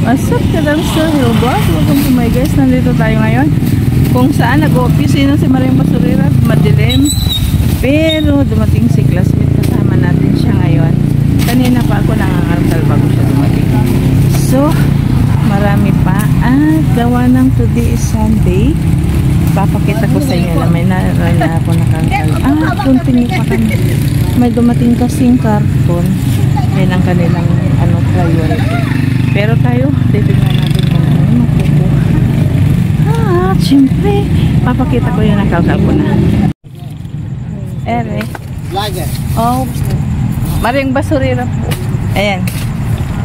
Masap ka lang sa boss. Welcome to my guys. Nandito tayo ngayon kung saan nag-opisina si Maring Basurera. Madilim, pero dumating si classmate. Kasama natin siya ngayon. Kanina pa ako nangangalkal bago siya dumating. So marami pa at gawa ng today is Sunday. Papakita ko sa inyo na may naroon na ako nakalkal. Continue pa kami. May dumating kasing karton. Yan ang kanilang priority. Pero tayo, titignan natin kung ano makukuha. Siyempre, papakita ko yung nakalkal ko na. Ere. Oh, Maring Basurera po. Ayan.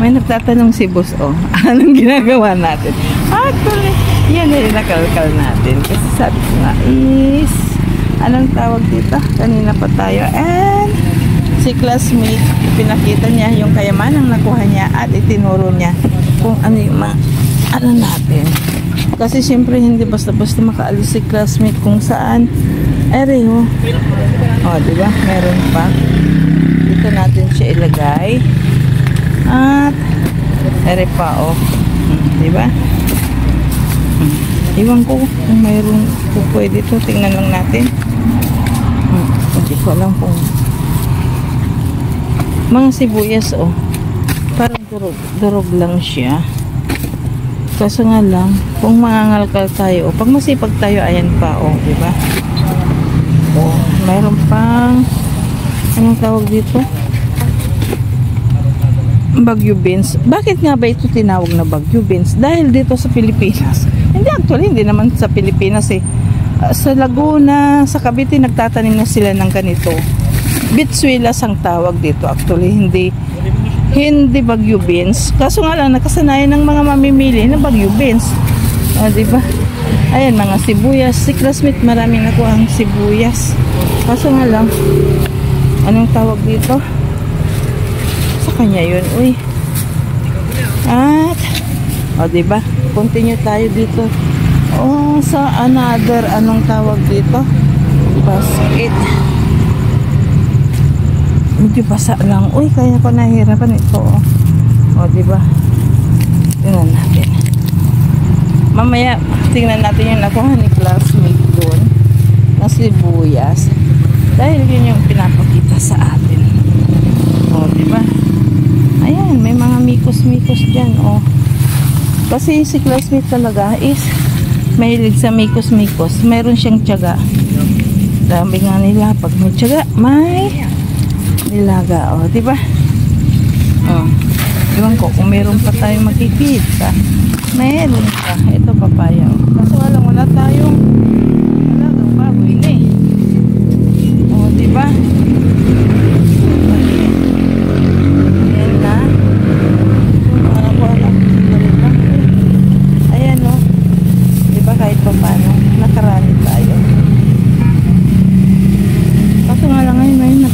May nagtatanong si boss, anong ginagawa natin? Actually, yan na yung nakalkal natin. Kasi sabi ko nga is, anong tawag dito? Kanina pa tayo. And, si classmate, pinakita niya yung kayamanang nakuha niya at itinuro niya kung ano yung ano natin. Kasi siyempre, hindi basta-basta makaalis si classmate kung saan. Ereho. Diba? Meron pa. Dito natin siya ilagay. At ere pa diba? Iwan ko kung mayroon po pwede ito. Tingnan lang natin. Hindi ko alam kung mga sibuyas parang durog lang siya. Kaso nga lang kung mangangalkal tayo pag masipag tayo, ayan pa diba? Mayroon pang anong tawag dito? Bagyo beans. Bakit nga ba ito tinawag na bagyo beans? Dahil dito sa Pilipinas. Hindi naman sa Pilipinas sa Laguna, sa Cavite nagtatanim na sila ng ganito. Bitsuelas ang tawag dito actually, hindi bagyo beans. Kaso nga lang nakasanayan ng mga mamimili na bagyo beans. Diba? Ayan, mga sibuyas. Si classmate maraming nakuha ang sibuyas. Kaso nga lang anong tawag dito? Kanya yun, at diba, continue tayo dito sa another, anong tawag dito, basket. Medyo basa lang, kaya ko nahihirapan ito, diba, tingnan natin mamaya, tingnan natin yung nakuha ni classmate doon na sibuyas dahil yun yung pinapakita sa atin, diba. Ayan, may mga mikos-mikos dyan, Kasi si classmate talaga is mahilig sa mikos-mikos. Meron siyang tiyaga. Dami nga nila. Pag may tiyaga, may nilaga, diba? Iwan ko, kung meron pa tayong makikita. Meron pa. Ito, papaya, Kaso wala tayong baboy na diba?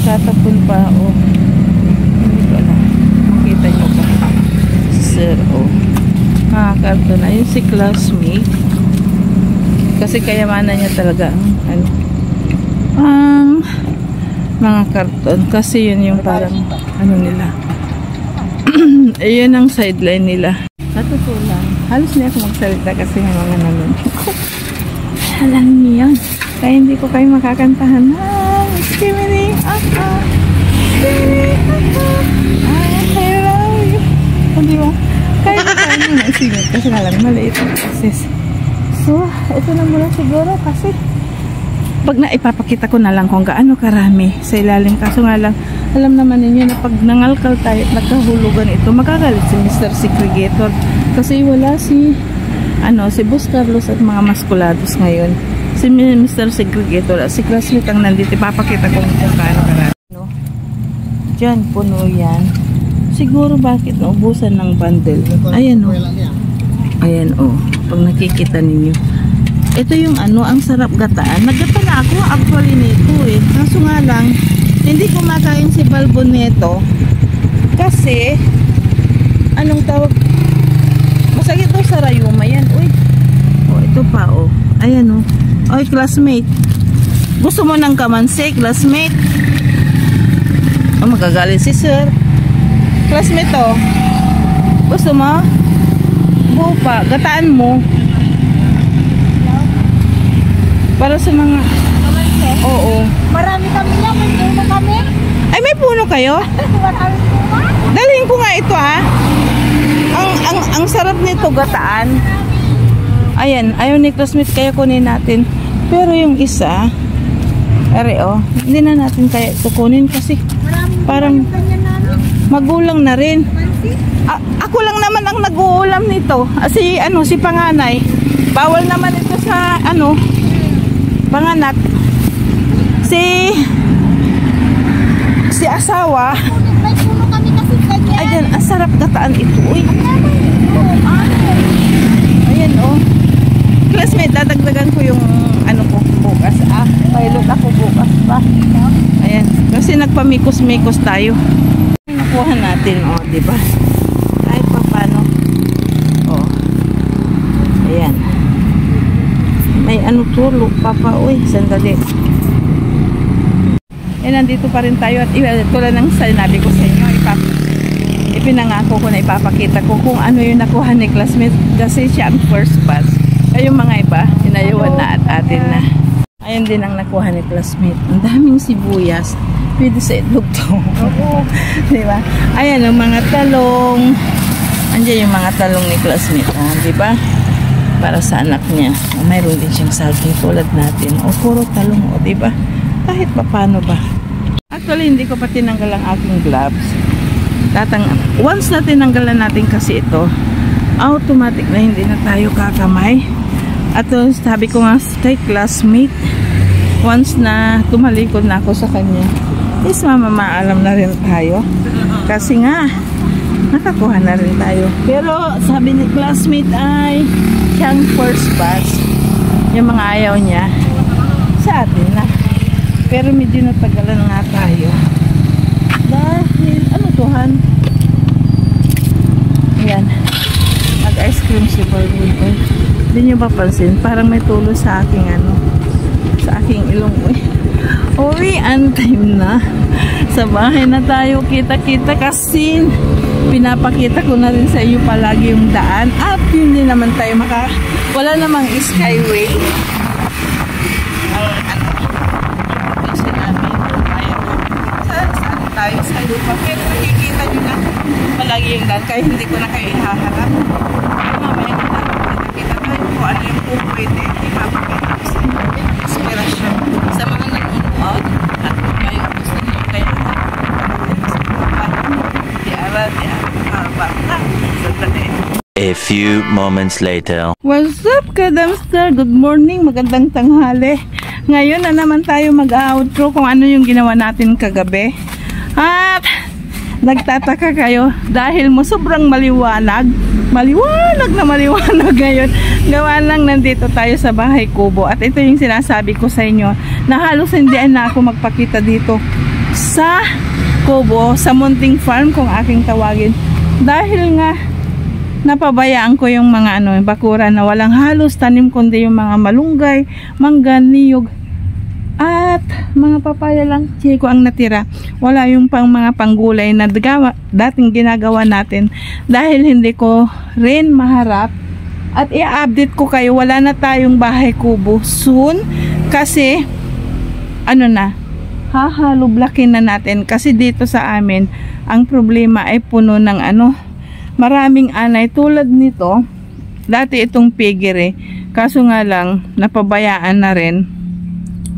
Tatapon pa hindi ko alam makita nyo ba sir karton na yun si classmate kasi kayamanan niya talaga mga karton kasi yun yung parang nila ayun ang sideline nila. Natutulan halos niya ako magsalita kasi may mga nanonood alam niyo yun kaya hindi ko kayo makakantahan Skimini, Skimini, I love you. Hindi mo, kaya na tayo nyo naisingit kasi nga lang maliit ang process. So, ito na muna siguro kasi pag naipapakita ko na lang kung gaano karami sa ilalim. Kaso nga lang, alam naman ninyo na pag nangalkal tayo at nagkahulugan ito, magagalit si Mr. Segregator kasi wala si Boss Carlos at mga maskulados ngayon. Si Mr. Segregator at si classmate ang nandito. Ipapakita ko kung paano karami. Diyan, puno yan. Siguro bakit naubusan ng bundle. Ayan Ayan pag nakikita ninyo. Ito yung ang sarap gataan. Naggata na ako actually nito Kaso nga lang, hindi ko makain si Balbon nito. Kasi, anong tawag? Masakit ito sa rayuma yan. Ito pa Ayan classmate. Gusto mo ng kamansi, classmate? Magagalit si sir. Classmate Gusto mo? Go pa, gataan mo. Para sa mga... Oo. Marami kami yan. May puno kami. Ay, may puno kayo? Marami puno. Dalhin ko nga ito ah. Ang sarap nito gataan. Ayan, ayaw ni classmate kaya kunin natin. Pero yung isa, hindi na natin kaya ito kunin kasi parang magulang na rin. Ako lang naman ang nag-uulam nito. Si panganay. Bawal naman ito sa panganak. Si asawa. May puno kami kasi ganyan. Ayan, ang sarap gataan ito. Uy. Ayan oh. Classmate, dadagdagan ko yung ko bukas. Pilot ako bukas pa. Ayan, kasi nagpamikos-mikos tayo. Nakuha natin, diba? Kahit pa paano. Ayan. May tulo pa pa. Uy, sandali. Nandito pa rin tayo at tulad ng sinabi ko sa inyo, ipinangako ko na ipapakita ko kung ano yung nakuha ni classmate kasi siya ang first batch. Ay yung mga iba, inayawan na at atin na. Ayun din ang nakuha ni classmate. Ang daming sibuyas. Pwede sa itlog to. Oo. Diba? Ayan ang mga talong. Andiyan yung mga talong ni classmate. Diba? Para sa anak niya. Mayroon din siyang saging tulad natin. Puro talong. Diba? Kahit pa paano ba. Actually, hindi ko pa tinanggal ang aking gloves. Once na tinanggalan natin kasi ito, automatic na hindi na tayo kakamay. At sabi ko nga kay classmate, once na tumalikod na ako sa kanya, is mamamaalam na rin tayo. Kasi nga, nakakuha na rin tayo. Pero sabi ni classmate ay siyang first batch. Yung mga ayaw niya, sa atin na. Pero medyo natagalan nga tayo. Dahil, tuhan? Ayan. Nag-ice cream si Barbie. Hindi nyo papansin, parang may tulo sa aking sa aking ilong. Uy, time na. Sa bahay na tayo kita-kita kasi pinapakita ko na rin sa iyo palagi yung daan. At hindi naman tayo wala namang skyway. Tayo sa lupa. Pero nakikita nyo na palagi yung daan. Kaya hindi ko na kayo ihaharap. Mamaya na nakikita tayo kung ano yung pwede. Ipapakita ko sa inspirasyon sa mga nag-involve at kung kayo gusto nyo kayo A few moments later. What's up, Kadamster? Good morning. Magandang tanghali. Ngayon na naman tayo mag-outro kung ano yung ginawa natin kagabi. At nagtataka kayo dahil sobrang maliwanag ngayon. Gawa lang nandito tayo sa bahay kubo. At ito yung sinasabi ko sa inyo na halos hindi na ako magpakita dito sa kubo, sa munting farm kung aking tawagin. Dahil nga napabayaan ko yung mga bakura na walang halos tanim kundi yung mga malunggay, mangga, niyog at mga papaya lang ko ang natira. Wala yung mga panggulay na dating ginagawa natin dahil hindi ko rin maharap. At i-update ko kayo, wala na tayong bahay kubo soon kasi hahalublakin na natin kasi dito sa amin ang problema ay puno ng maraming anay tulad nito. Dati itong piggery, kaso nga lang napabayaan na rin,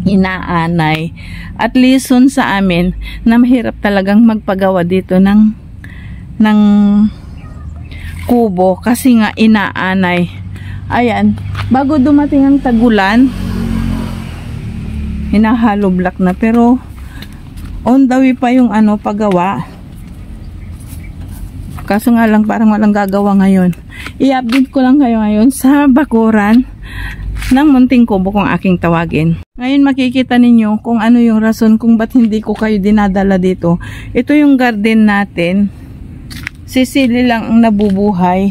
inaanay. At listen sa amin na mahirap talagang magpagawa dito ng kubo kasi nga inaanay. Ayan, bago dumating ang tagulan, hinahaloblak na, pero on the way pa yung paggawa. Kaso nga lang parang walang gagawa ngayon. I-update ko lang kayo ngayon sa bakuran ng munting kubo kung aking tawagin. Ngayon makikita ninyo kung ano yung rason kung ba't hindi ko kayo dinadala dito. Ito yung garden natin. Sisili lang ang nabubuhay.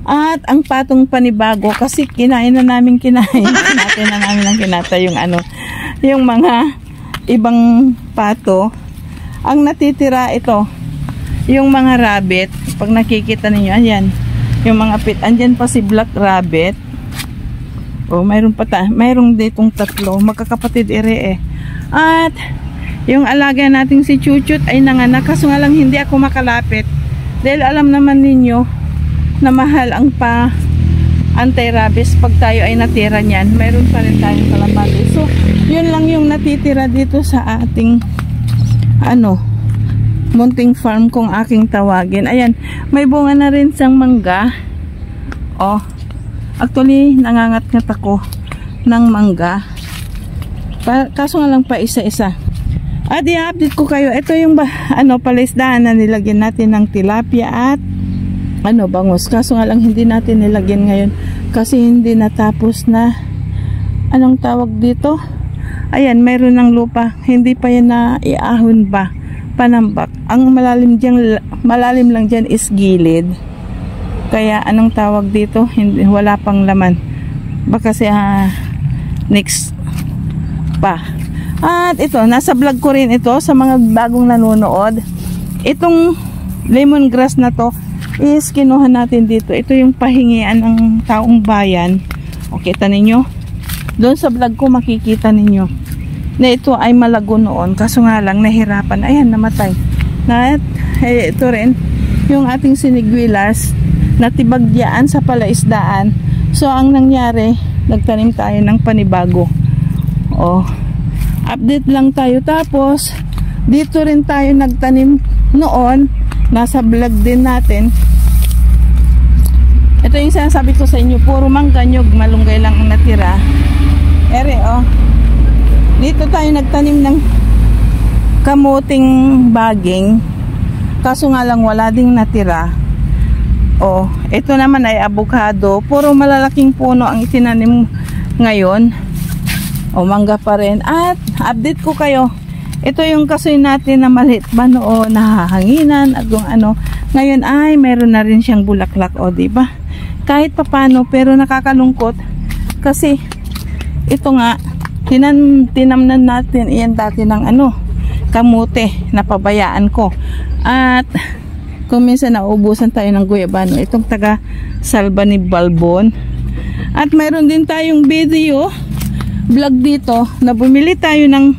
At ang patong panibago kasi kinain na namin natin na namin ang kinata yung yung mga ibang pato. Ang natitira ito yung mga rabbit. Pag nakikita ninyo, ayan, yung mga pit. Andyan pa si Black Rabbit. Oh, mayroong ditong 3 magkakapatid ere eh. At yung alaga nating si Chuchut ay nanganak, kaso nga lang hindi ako makalapit dahil alam naman ninyo na mahal ang anti-rabies pag tayo ay natira niyan. Mayroon pa rin tayong kalapati. So yun lang yung natitira dito sa ating munting farm kung aking tawagin. Ayan, may bunga na rin siyang mangga. Oh, actually nangangat-ngat ako ng mangga, kaso nga lang pa isa-isa. At i-update ko kayo, ito yung palaisdaan na nilagyan natin ng tilapia at bangus, kaso nga lang hindi natin nilagyan ngayon kasi hindi natapos na anong tawag dito. Ayan, mayroon ng lupa, hindi pa yan na iahon ba, panambak. Ang malalim lang dyan is gilid, kaya anong tawag dito, wala pang laman, baka next pa. At ito, nasa vlog ko rin ito sa mga bagong nanonood. Itong lemongrass na to is kinuha natin dito. Ito yung pahingian ng taong bayan. O, kita ninyo? Doon sa vlog ko makikita ninyo na ito ay malago noon, kaso nga lang nahirapan. Ayan, namatay. Ito rin yung ating sinigwilas natibagyaan sa palaisdaan. So ang nangyari, nagtanim tayo ng panibago. Oh, update lang tayo. Tapos dito rin tayo nagtanim noon, nasa vlog din natin. Ito yung sinasabi ko sa inyo, puro mangga, nyog, malunggay lang ang natira. Dito tayo nagtanim ng kamuting baging, kaso nga lang wala ding natira. Oh, ito naman ay avocado, puro malalaking puno ang itinanim ngayon. O, mangga pa rin. At update ko kayo, ito yung kasoy natin na maliit ba noon, nahahanginan at kung ngayon ay meron na rin siyang bulaklak. O, diba? Kahit papano, pero nakakalungkot kasi ito nga tinamnan natin iyan dati ng kamote, napabayaan ko. At kung minsan naubusan tayo ng guyabano, itong taga Salva ni Balbon. At mayroon din tayong video vlog dito na bumili tayo ng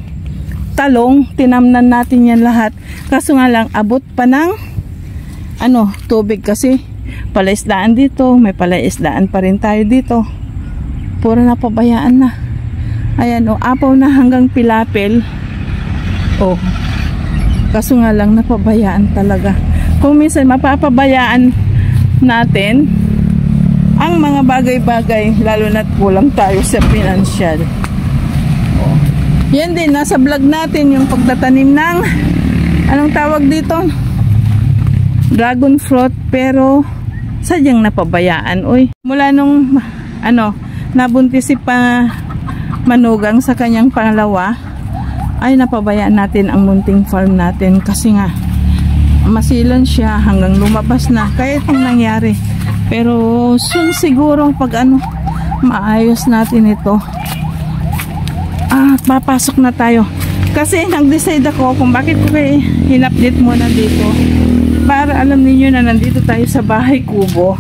talong, tinamnan natin yan lahat, kaso nga lang abot pa ng tubig kasi palaisdaan dito, may palaisdaan pa rin tayo dito, puro napabayaan na. Ayan, apaw na hanggang pilapil. Kaso nga lang napabayaan talaga. Kung minsan mapapabayaan natin ang mga bagay-bagay, lalo na't kulang tayo sa pinansyal. Yan din, nasa vlog natin yung pagtatanim ng anong tawag dito, dragon fruit, pero sadyang napabayaan. Mula nung nabuntis si Manugang sa kanyang pangalawa, ay napabayaan natin ang munting farm natin kasi nga masilan siya hanggang lumabas na. Kaya itong nangyari, pero soon siguro pag maayos natin ito, papasok na tayo. Kasi nag-decide ako kung bakit ko kayo hinupdate muna dito, para alam niyo na nandito tayo sa bahay kubo.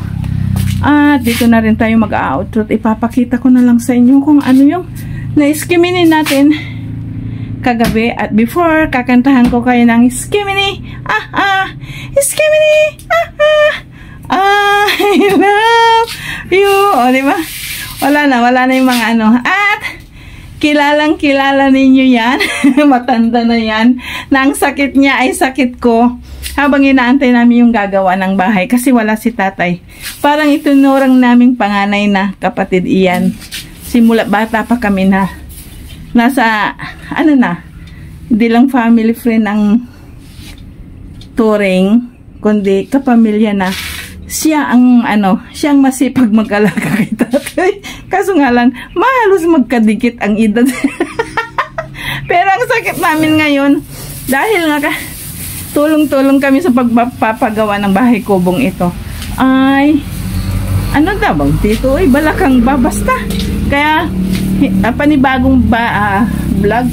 At dito na rin tayo mag-outro. Ipapakita ko na lang sa inyo kung ano yung na-skiminin natin kagabi. At before, kakantahan ko kayo ng skimini, skimini, I love you. O, diba? Wala na yung mga At kilalang kilala ninyo yan. Matanda na yan, na ang sakit niya ay sakit ko, habang inaantay namin yung gagawa ng bahay kasi wala si tatay. Parang itunurang naming panganay na kapatid iyan. Simula bata pa kami na nasa hindi lang family friend ang turing, kundi kapamilya na. Siya ang siyang masipag mag-alaga kay tatay. Kaso nga lang mahalos magkadikit ang edad. Pero ang sakit namin ngayon dahil nga tulong-tulong kami sa pagpapagawa ng bahay kubong ito, ay bang dito ay balakang babasta. Kaya panibagong vlog,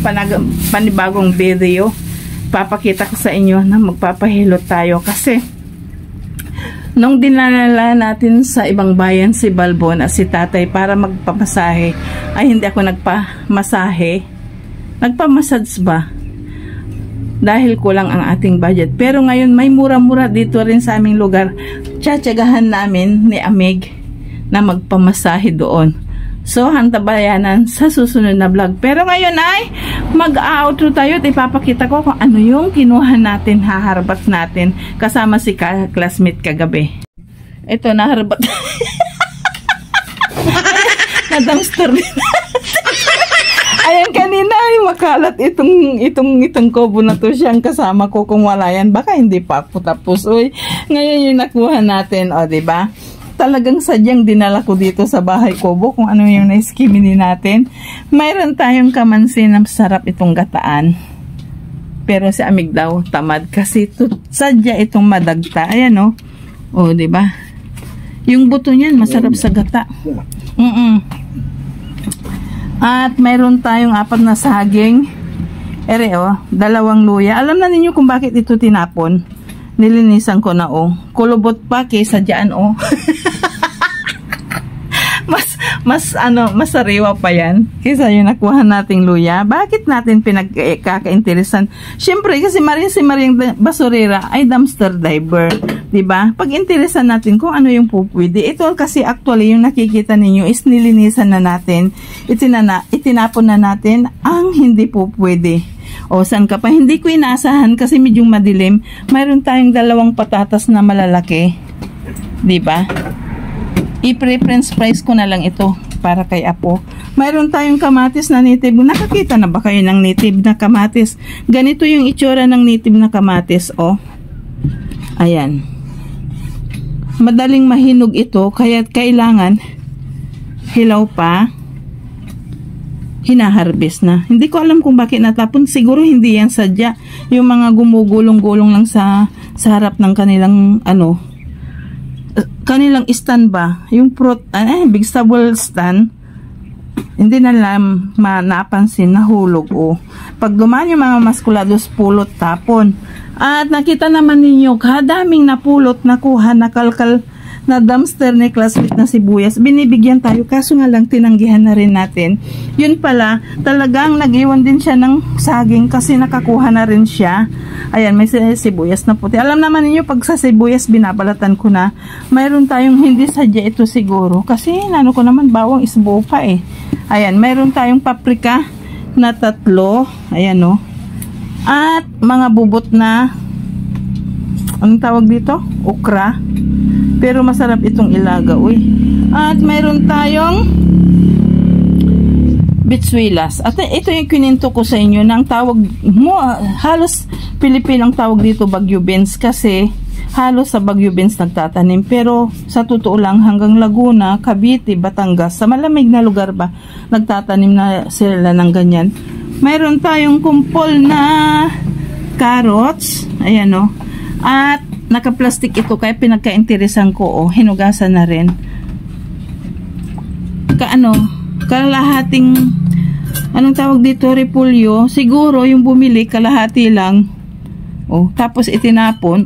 panibagong video, papakita ko sa inyo na magpapahilot tayo kasi Nung dinalala natin sa ibang bayan si Balbon at si tatay para magpamasahe, ay hindi ako nagpamasahe. Nagpamassage ba? Dahil kulang ang ating budget. Pero ngayon may mura-mura dito rin sa aming lugar. Tsatsagahan namin ni Amig na magpamasahe doon. So, hantabayanan sa susunod na vlog. Pero ngayon ay mag-outro tayo at ipapakita ko kung ano yung kinuha natin, haharbat natin kasama si classmate kagabi. Ito, naharbat. Na-dumpster din. Ayan, kanina ay makalat itong kobo na to, siyang kasama ko. Kung wala yan, baka hindi pa ako tapos. Uy, ngayon yung nakuha natin, o diba? Talagang sadyang dinala ko dito sa bahay kobo kung ano yung na-skimini natin. Mayroon tayong kamansi na sarap itong gataan. Pero si Amig daw tamad kasi sadya itong madagta. Ayan o, diba? Yung buto niyan masarap sa gata. At mayroon tayong 4 na saging. Ere 2 luya. Alam na ninyo kung bakit ito tinapon. Nilinisan ko na kulubot pa kaysa dyan mas sariwa pa yan kaysa yung nakuha nating luya. Bakit natin pinagkakainteresan? Syempre kasi si Maring basurera ay dumpster diver, diba? Pag interesan natin kung ano yung pupwede. Ito kasi actually yung nakikita ninyo is nilinisan na natin, itinapon na natin ang hindi pupwede. O saan ka pa? Hindi ko inaasahan kasi medyo madilim. Mayroon tayong 2 patatas na malalaki, diba? I-preference price ko na lang ito para kay Apo. Mayroon tayong kamatis na native. Nakakita na ba kayo ng native na kamatis? Ganito yung itsura ng native na kamatis, Ayan. Madaling mahinog ito, kaya kailangan hilaw pa, hinaharvest na. Hindi ko alam kung bakit natapon. Siguro hindi yan sadya. Yung mga gumugulong-gulong lang sa harap ng kanilang kanilang stand ba, yung fruit, vegetable stand, hindi na lang napansin, nahulog pag dumaan yung mga maskulados, pulot, tapon. At nakita naman ninyo, kadaming napulot, nakuha, nakalkal na dumpster ni classmate na sibuyas. Binibigyan tayo, kaso nga lang tinanggihan na rin natin. Yun pala, talagang nag-iwan din siya ng saging kasi nakakuha na rin siya. Ayan, may sibuyas na puti. Alam naman niyo pag sa sibuyas binabalatan ko na. Mayroon tayong hindi sadya ito siguro kasi ko naman bawang isbuo pa Ayan, mayroon tayong paprika na 3. Ayan At mga bubot na anong tawag dito? Okra. Pero masarap itong ilaga, At mayroon tayong bitsuelas. At ito yung kininto ko sa inyo ng tawag mo, halos Pilipinang tawag dito Bagyo Beans kasi halos sa Bagyo Beans nagtatanim. Pero sa totoo lang hanggang Laguna, Cavite, Batangas, sa malamig na lugar ba, nagtatanim na sila ng ganyan. Mayroon tayong kumpol na carrots. Ayan At naka-plastic ito kaya pinagka-interesan ko hinugasan na rin. Kalahating anong tawag dito, repolyo. Siguro yung bumili kalahati lang. Tapos itinapon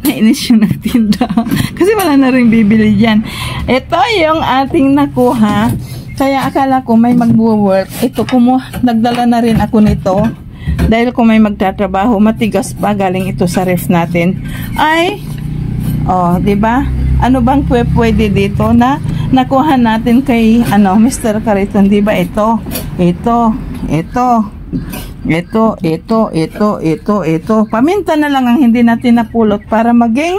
nainis yung nagtinda. Kasi wala na rin bibili diyan. Ito yung ating nakuha. Kaya akala ko may magwo-work. Ito nagdala na rin ako nito. Dahil kung may magtatrabaho, matigas pa, galing ito sa ref natin. Ay, diba? Ano bang pwede dito na nakuha natin kay, Mr. Cariton, diba? Ito. Paminta na lang ang hindi natin napulot para maging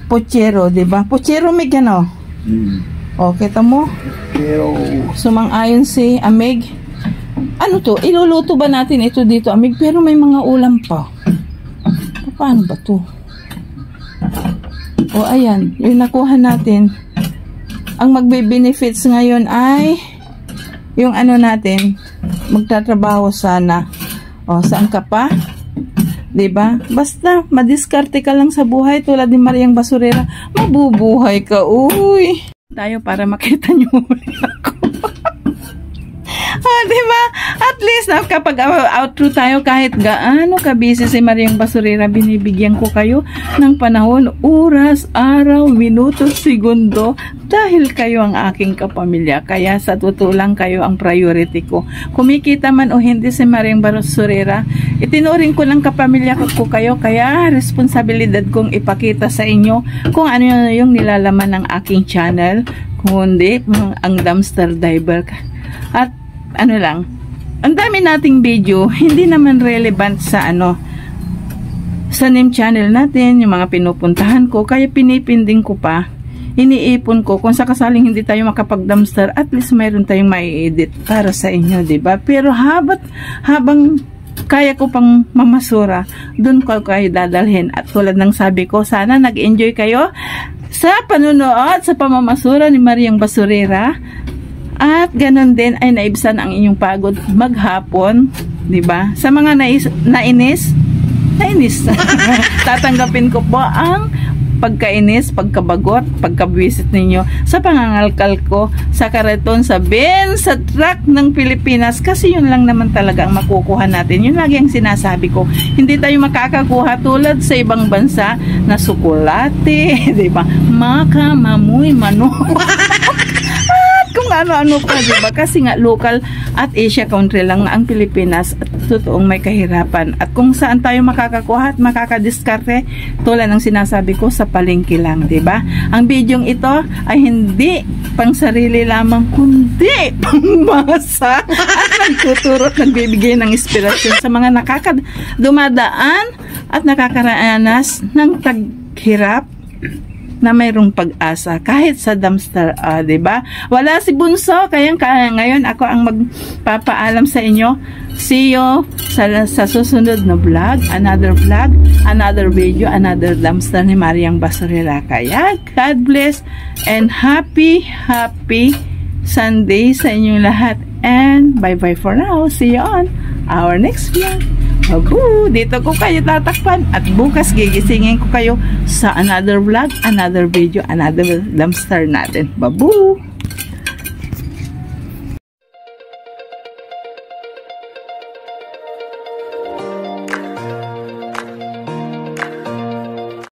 puchero, diba? Puchero may kita mo? Sumang-ayon si Amig. Ano to? Iluluto ba natin ito dito, Amig? Pero may mga ulam pa. Paano ba to? Ayan. Yung nakuha natin. Ang magbe-benefits ngayon ay yung natin, magtatrabaho sana. Saan ka pa? Diba? Basta, madiskarte ka lang sa buhay tulad ni Mariang Basurera. Mabubuhay ka, tayo para makita nyo ako. Diba? At least na kapag outro tayo, kahit gaano ka-busy si Mariang Basurera, binibigyan ko kayo ng panahon, oras, araw, minuto, segundo, dahil kayo ang aking kapamilya. Kaya sa totoo lang, kayo ang priority ko. Kumikita man o hindi si Mariang Basurera, itinuring ko ng kapamilya ko kayo, kaya responsibilidad kong ipakita sa inyo kung ano yung nilalaman ng aking channel, kundi ang dumpster diver. At ano lang, ang dami nating video, hindi naman relevant sa sa name channel natin, yung mga pinupuntahan ko, kaya pinipinding ko pa, iniipon ko, kung sakasaling hindi tayo makapag-dumpster, at least mayroon tayong mai-edit para sa inyo, diba? Pero habang kaya ko pang mamasura, dun ko kayo dadalhin. At tulad ng sabi ko, sana nag-enjoy kayo sa panunood, sa pamamasura ni Mariang Basurera. At ganun din ay naibsan ang inyong pagod maghapon, 'di ba? Sa mga nainis, tatanggapin ko po ang pagkainis, pagkabagot, pagkabwisit ninyo sa pangangalkal ko sa kariton, sa bin, sa truck ng Pilipinas, kasi yun lang naman talaga ang makukuha natin. Yun lagi ang sinasabi ko. Hindi tayo makakakuha tulad sa ibang bansa na sukulate, 'di ba? Maka, mamuy, manok. Kung ano-ano pa, diba? Kasi nga local at Asia country lang ang Pilipinas at totoong may kahirapan. At kung saan tayo makakakuha at makakadiskarte, tulad ng sinasabi ko, sa palengke lang, diba? Ang bidyong ito ay hindi pang sarili lamang, kundi pangmasa at nagtuturot, nagbibigay ng inspirasyon sa mga dumadaan at nakakaranas ng taghirap na mayroong pag-asa kahit sa dumpster, diba? Wala si Bunso, kaya ngayon ako ang magpapaalam sa inyo. See you sa susunod na vlog, another video, another dumpster ni Mariang Basurera. Kaya God bless and happy Sunday sa inyong lahat, and bye for now. See you on our next vlog. Babu, dito ko kayo tatakpan at bukas gigisingin ko kayo sa another vlog, another video, another dumpster natin. Babu!